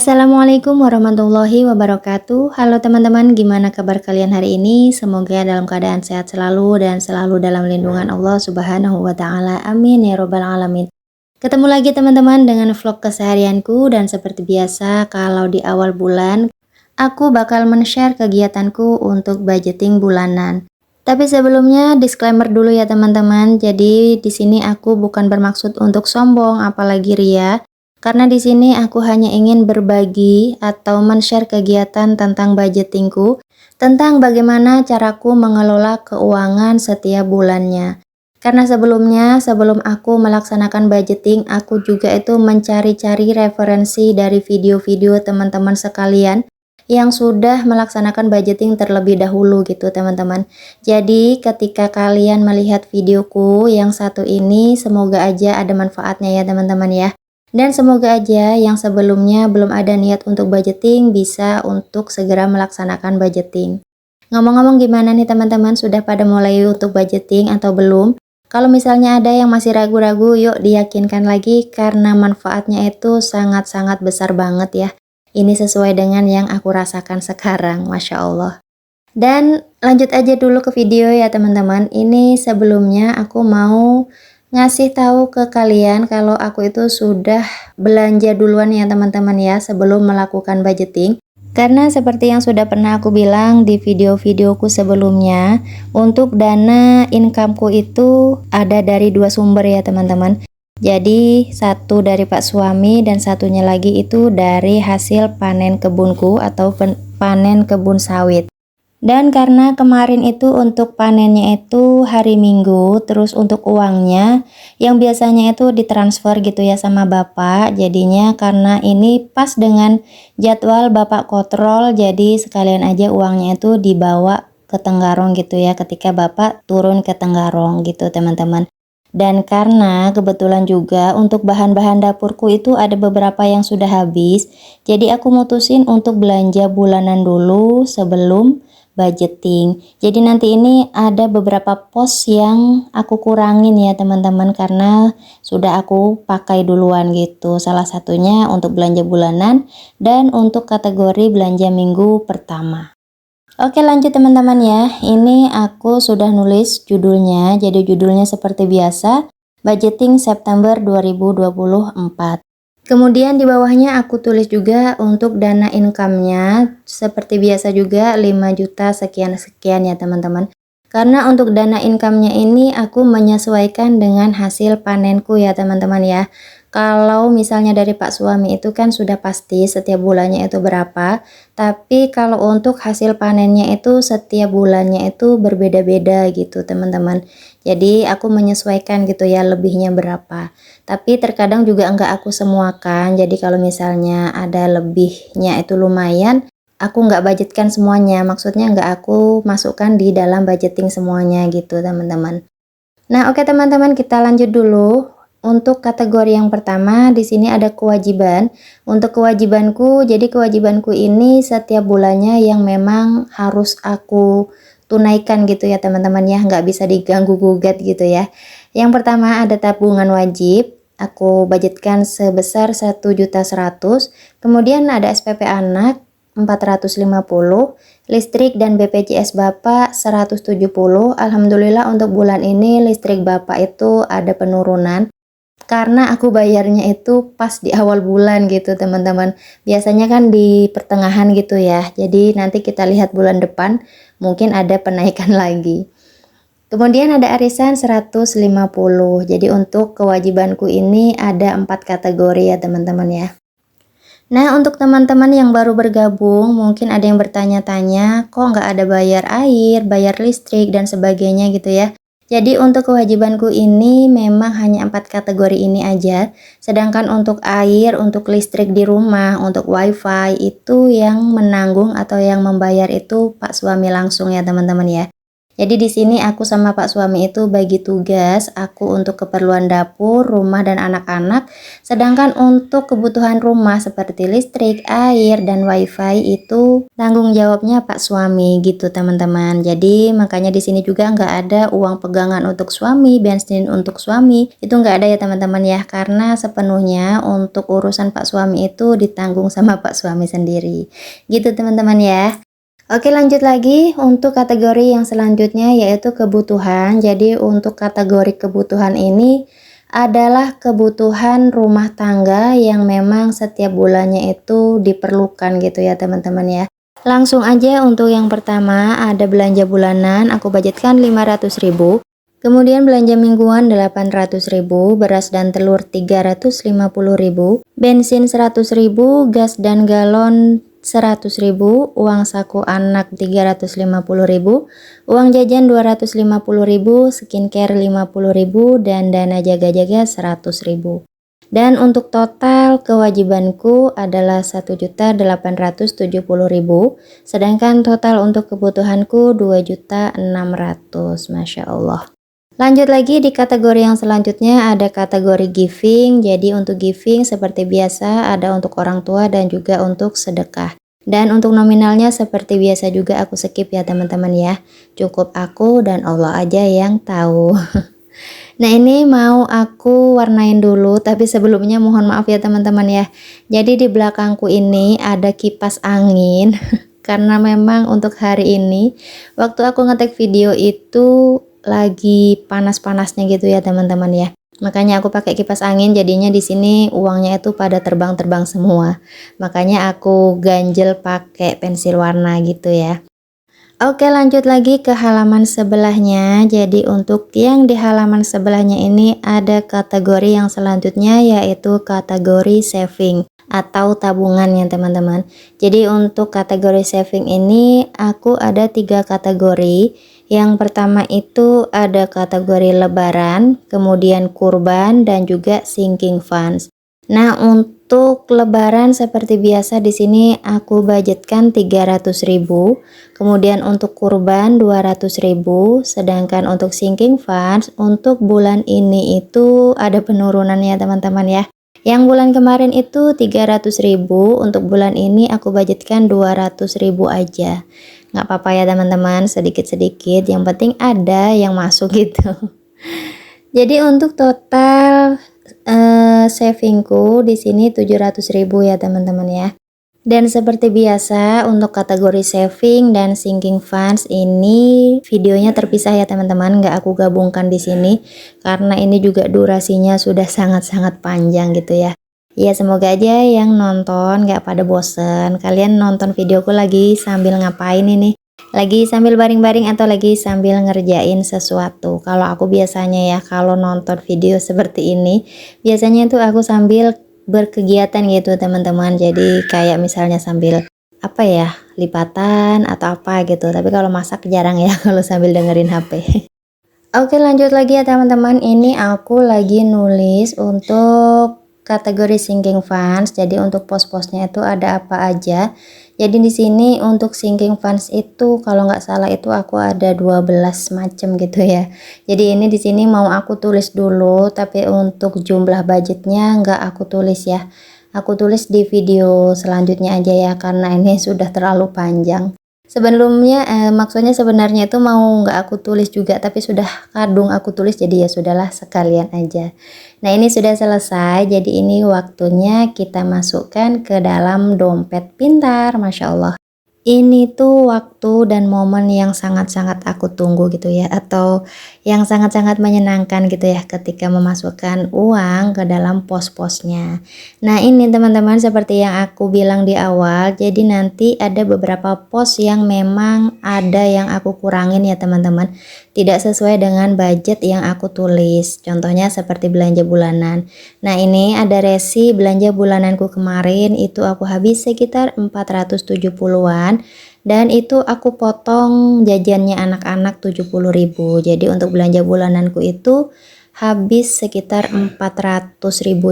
Assalamualaikum warahmatullahi wabarakatuh. Halo teman-teman, gimana kabar kalian hari ini? Semoga dalam keadaan sehat selalu dan selalu dalam lindungan Allah Subhanahu wa Ta'ala. Amin ya Robbal 'Alamin. Ketemu lagi teman-teman dengan vlog keseharianku, dan seperti biasa, kalau di awal bulan aku bakal men-share kegiatanku untuk budgeting bulanan. Tapi sebelumnya disclaimer dulu ya teman-teman. Jadi di sini aku bukan bermaksud untuk sombong apalagi ria. Karena di sini aku hanya ingin berbagi atau men-share kegiatan tentang budgetingku, tentang bagaimana caraku mengelola keuangan setiap bulannya. Karena sebelum aku melaksanakan budgeting, aku juga itu mencari-cari referensi dari video-video teman-teman sekalian yang sudah melaksanakan budgeting terlebih dahulu gitu teman-teman. Jadi ketika kalian melihat videoku yang satu ini, semoga aja ada manfaatnya ya teman-teman ya. Dan semoga aja yang sebelumnya belum ada niat untuk budgeting bisa untuk segera melaksanakan budgeting. Ngomong-ngomong gimana nih teman-teman, sudah pada mulai untuk budgeting atau belum? Kalau misalnya ada yang masih ragu-ragu, yuk diyakinkan lagi karena manfaatnya itu sangat-sangat besar banget ya. Ini sesuai dengan yang aku rasakan sekarang, Masya Allah. Dan lanjut aja dulu ke video ya teman-teman. Ini sebelumnya aku mau ngasih tahu ke kalian kalau aku itu sudah belanja duluan ya teman-teman ya sebelum melakukan budgeting. Karena seperti yang sudah pernah aku bilang di video-videoku sebelumnya, untuk dana incomeku itu ada dari dua sumber ya teman-teman. Jadi satu dari Pak suami dan satunya lagi itu dari hasil panen kebunku atau panen kebun sawit. Dan karena kemarin itu untuk panennya itu hari Minggu, terus untuk uangnya yang biasanya itu ditransfer gitu ya sama Bapak, jadinya karena ini pas dengan jadwal Bapak kontrol, jadi sekalian aja uangnya itu dibawa ke Tenggarong gitu ya ketika Bapak turun ke Tenggarong gitu teman-teman. Dan karena kebetulan juga untuk bahan-bahan dapurku itu ada beberapa yang sudah habis, jadi aku mutusin untuk belanja bulanan dulu sebelum budgeting. Jadi nanti ini ada beberapa pos yang aku kurangin ya teman-teman karena sudah aku pakai duluan gitu. Salah satunya untuk belanja bulanan dan untuk kategori belanja minggu pertama. Oke lanjut teman-teman ya. Ini aku sudah nulis judulnya. Jadi judulnya seperti biasa, budgeting September 2024. Kemudian di bawahnya aku tulis juga untuk dana income-nya seperti biasa juga 5 juta sekian-sekian ya teman-teman. Karena untuk dana income-nya ini aku menyesuaikan dengan hasil panenku ya teman-teman ya. Kalau misalnya dari Pak suami itu kan sudah pasti setiap bulannya itu berapa, tapi kalau untuk hasil panennya itu setiap bulannya itu berbeda-beda gitu teman-teman. Jadi aku menyesuaikan gitu ya lebihnya berapa. Tapi terkadang juga enggak aku semuakan. Jadi kalau misalnya ada lebihnya itu lumayan, aku enggak budgetkan semuanya. Maksudnya enggak aku masukkan di dalam budgeting semuanya gitu teman-teman. Nah, oke teman-teman, kita lanjut dulu. Untuk kategori yang pertama di sini ada kewajiban. Untuk kewajibanku, jadi kewajibanku ini setiap bulannya yang memang harus aku tunaikan gitu ya teman-teman ya, nggak bisa diganggu gugat gitu ya. Yang pertama ada tabungan wajib. Aku budgetkan sebesar 1.100.000. Kemudian ada SPP anak 450, listrik dan BPJS Bapak 170. Alhamdulillah untuk bulan ini listrik Bapak itu ada penurunan karena aku bayarnya itu pas di awal bulan gitu teman-teman. Biasanya kan di pertengahan gitu ya. Jadi nanti kita lihat bulan depan mungkin ada penaikan lagi. Kemudian ada arisan 150. Jadi untuk kewajibanku ini ada 4 kategori ya teman-teman ya. Nah untuk teman-teman yang baru bergabung mungkin ada yang bertanya-tanya kok nggak ada bayar air, bayar listrik dan sebagainya gitu ya. Jadi untuk kewajibanku ini memang hanya 4 kategori ini aja. Sedangkan untuk air, untuk listrik di rumah, untuk wifi itu yang menanggung atau yang membayar itu Pak suami langsung ya teman-teman ya. Jadi di sini aku sama Pak suami itu bagi tugas, aku untuk keperluan dapur, rumah dan anak-anak, sedangkan untuk kebutuhan rumah seperti listrik, air dan wifi itu tanggung jawabnya Pak suami gitu teman-teman. Jadi makanya di sini juga nggak ada uang pegangan untuk suami, bensin untuk suami, itu nggak ada ya teman-teman ya, karena sepenuhnya untuk urusan Pak suami itu ditanggung sama Pak suami sendiri. Gitu teman-teman ya. Oke, lanjut lagi untuk kategori yang selanjutnya yaitu kebutuhan. Jadi untuk kategori kebutuhan ini adalah kebutuhan rumah tangga yang memang setiap bulannya itu diperlukan gitu ya teman-teman ya. Langsung aja untuk yang pertama ada belanja bulanan, aku budgetkan 500.000. Kemudian belanja mingguan 800.000, beras dan telur 350.000, bensin 100.000, gas dan galon 100.000, uang saku anak 350.000, uang jajan 250.000, skincare 50.000, dan dana jaga-jaga 100.000. Dan untuk total kewajibanku adalah 1.870.000, sedangkan total untuk kebutuhanku 2.600.000. Masya Allah. Lanjut lagi di kategori yang selanjutnya ada kategori giving. Jadi untuk giving seperti biasa ada untuk orang tua dan juga untuk sedekah. Dan untuk nominalnya seperti biasa juga aku skip ya teman-teman ya. Cukup aku dan Allah aja yang tahu. Nah ini mau aku warnain dulu, tapi sebelumnya mohon maaf ya teman-teman ya. Jadi di belakangku ini ada kipas angin. Karena memang untuk hari ini waktu aku ngetek video itu lagi panas-panasnya gitu ya teman-teman ya. Makanya aku pakai kipas angin, jadinya di sini uangnya itu pada terbang-terbang semua. Makanya aku ganjel pakai pensil warna gitu ya. Oke, lanjut lagi ke halaman sebelahnya. Jadi untuk yang di halaman sebelahnya ini ada kategori yang selanjutnya yaitu kategori saving atau tabungan ya teman-teman. Jadi untuk kategori saving ini aku ada 3 kategori. Yang pertama itu ada kategori lebaran, kemudian kurban dan juga sinking funds. Nah, untuk lebaran seperti biasa di sini aku budgetkan 300.000, kemudian untuk kurban 200.000, sedangkan untuk sinking funds untuk bulan ini itu ada penurunan ya teman-teman ya. Yang bulan kemarin itu 300.000, untuk bulan ini aku budgetkan 200.000 aja. Nggak apa-apa ya teman-teman, sedikit-sedikit, yang penting ada yang masuk gitu. Jadi untuk total savingku di sini 700.000 ya teman-teman ya. Dan seperti biasa untuk kategori saving dan sinking funds ini videonya terpisah ya teman-teman, nggak aku gabungkan di sini karena ini juga durasinya sudah sangat-sangat panjang gitu ya. Ya semoga aja yang nonton nggak pada bosen. Kalian nonton videoku lagi sambil ngapain ini? Lagi sambil baring-baring atau lagi sambil ngerjain sesuatu? Kalau aku biasanya ya kalau nonton video seperti ini biasanya itu aku sambil berkegiatan gitu teman-teman. Jadi kayak misalnya sambil apa ya, lipatan atau apa gitu. Tapi kalau masak jarang ya kalau sambil dengerin HP. Oke, lanjut lagi ya teman-teman. Ini aku lagi nulis untuk kategori sinking funds. Jadi untuk pos-posnya itu ada apa aja. Jadi di sini untuk sinking funds itu kalau nggak salah itu aku ada 12 macam gitu ya. Jadi ini di sini mau aku tulis dulu, tapi untuk jumlah budgetnya nggak aku tulis ya. Aku tulis di video selanjutnya aja ya karena ini sudah terlalu panjang. Sebelumnya maksudnya sebenarnya itu mau nggak aku tulis juga, tapi sudah kadung aku tulis jadi ya sudahlah sekalian aja. Nah ini sudah selesai, jadi ini waktunya kita masukkan ke dalam dompet pintar. Masya Allah, ini tuh waktu dan momen yang sangat-sangat aku tunggu gitu ya, atau yang sangat-sangat menyenangkan gitu ya ketika memasukkan uang ke dalam pos-posnya. Nah ini teman-teman seperti yang aku bilang di awal, jadi nanti ada beberapa pos yang memang ada yang aku kurangin ya teman-teman, tidak sesuai dengan budget yang aku tulis. Contohnya seperti belanja bulanan. Nah ini ada resi belanja bulananku kemarin itu aku habis sekitar 470-an. Dan itu aku potong jajannya anak-anak 70.000. Jadi untuk belanja bulananku itu habis sekitar 400.000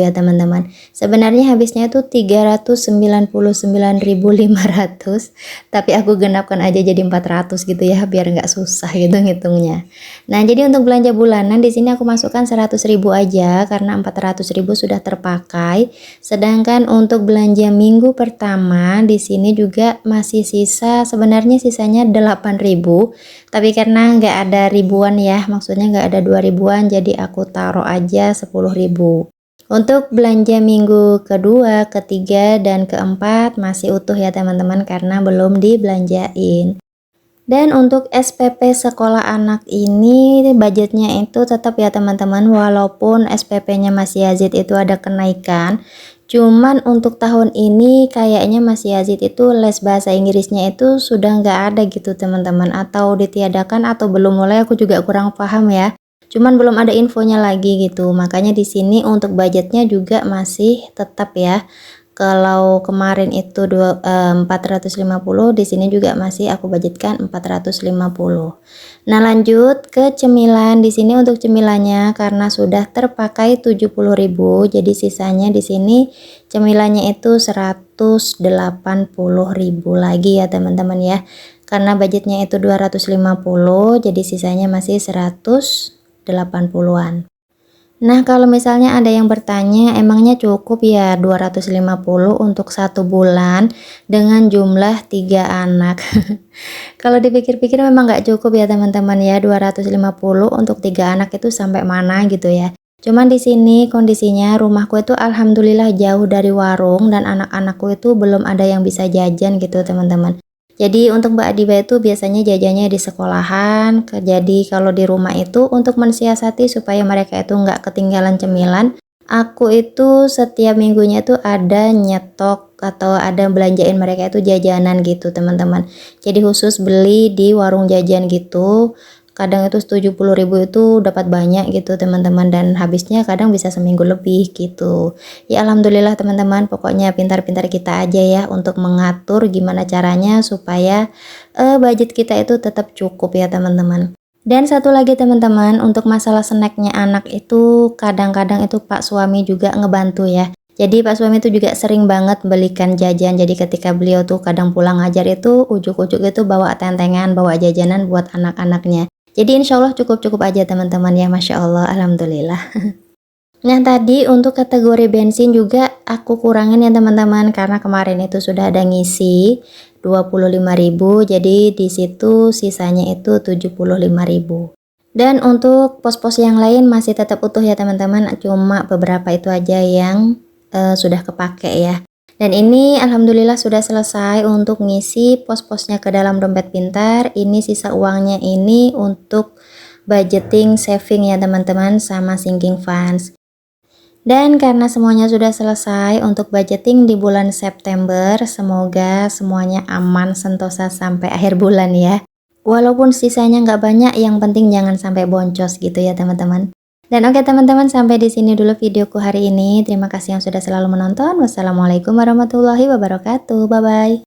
ya teman-teman. Sebenarnya habisnya itu 399.500, tapi aku genapkan aja jadi 400 gitu ya, biar nggak susah gitu ngitungnya. Nah, jadi untuk belanja bulanan di sini aku masukkan 100.000 aja karena 400.000 sudah terpakai. Sedangkan untuk belanja minggu pertama di sini juga masih sisa, sebenarnya sisanya 8.000, tapi karena nggak ada ribuan ya, maksudnya nggak ada 2 ribuan, jadi aku taruh aja 10.000. Untuk belanja minggu kedua, ketiga, dan keempat masih utuh ya teman-teman karena belum dibelanjain. Dan untuk SPP sekolah anak ini budgetnya itu tetap ya teman-teman, walaupun SPP-nya Mas Yazid itu ada kenaikan. Cuman untuk tahun ini kayaknya Mas Yazid itu les bahasa Inggrisnya itu sudah nggak ada gitu teman-teman, atau ditiadakan atau belum mulai, aku juga kurang paham ya. Cuman belum ada infonya lagi gitu. Makanya di sini untuk budgetnya juga masih tetap ya. Kalau kemarin itu 450, di sini juga masih aku budgetkan 450. Nah, lanjut ke cemilan. Di sini untuk cemilannya karena sudah terpakai 70.000, jadi sisanya di sini cemilannya itu 180.000 lagi ya teman-teman ya. Karena budgetnya itu 250, jadi sisanya masih 180-an. Nah, kalau misalnya ada yang bertanya, emangnya cukup ya 250 untuk 1 bulan dengan jumlah 3 anak? Kalau dipikir-pikir memang nggak cukup ya teman-teman ya, 250 untuk 3 anak itu sampai mana gitu ya. Cuman di sini kondisinya rumahku itu alhamdulillah jauh dari warung dan anak-anakku itu belum ada yang bisa jajan gitu teman-teman. Jadi untuk Mbak Adiba itu biasanya jajannya di sekolahan. Jadi kalau di rumah itu untuk mensiasati supaya mereka itu nggak ketinggalan cemilan, aku itu setiap minggunya itu ada nyetok atau ada belanjain mereka itu jajanan gitu teman-teman. Jadi khusus beli di warung jajan gitu. Kadang itu 70.000 itu dapat banyak gitu teman-teman, dan habisnya kadang bisa seminggu lebih gitu. Ya alhamdulillah teman-teman, pokoknya pintar-pintar kita aja ya untuk mengatur gimana caranya supaya budget kita itu tetap cukup ya teman-teman. Dan satu lagi teman-teman, untuk masalah snacknya anak itu kadang-kadang itu Pak suami juga ngebantu ya. Jadi Pak suami itu juga sering banget belikan jajan. Jadi ketika beliau tuh kadang pulang ngajar itu ujuk-ujuk itu bawa tentengan, bawa jajanan buat anak-anaknya. Jadi insya Allah cukup-cukup aja teman-teman ya, Masya Allah, alhamdulillah. Nah, tadi untuk kategori bensin juga aku kurangin ya teman-teman, karena kemarin itu sudah ada ngisi 25.000, jadi di situ sisanya itu 75.000. Dan untuk pos-pos yang lain masih tetap utuh ya teman-teman, cuma beberapa itu aja yang sudah kepake ya. Dan ini alhamdulillah sudah selesai untuk ngisi pos-posnya ke dalam dompet pintar. Ini sisa uangnya ini untuk budgeting saving ya teman-teman, sama sinking funds. Dan karena semuanya sudah selesai untuk budgeting di bulan September, semoga semuanya aman sentosa sampai akhir bulan ya. Walaupun sisanya nggak banyak, yang penting jangan sampai boncos gitu ya teman-teman. Dan oke teman-teman, sampai di sini dulu videoku hari ini. Terima kasih yang sudah selalu menonton. Wassalamualaikum warahmatullahi wabarakatuh. Bye bye.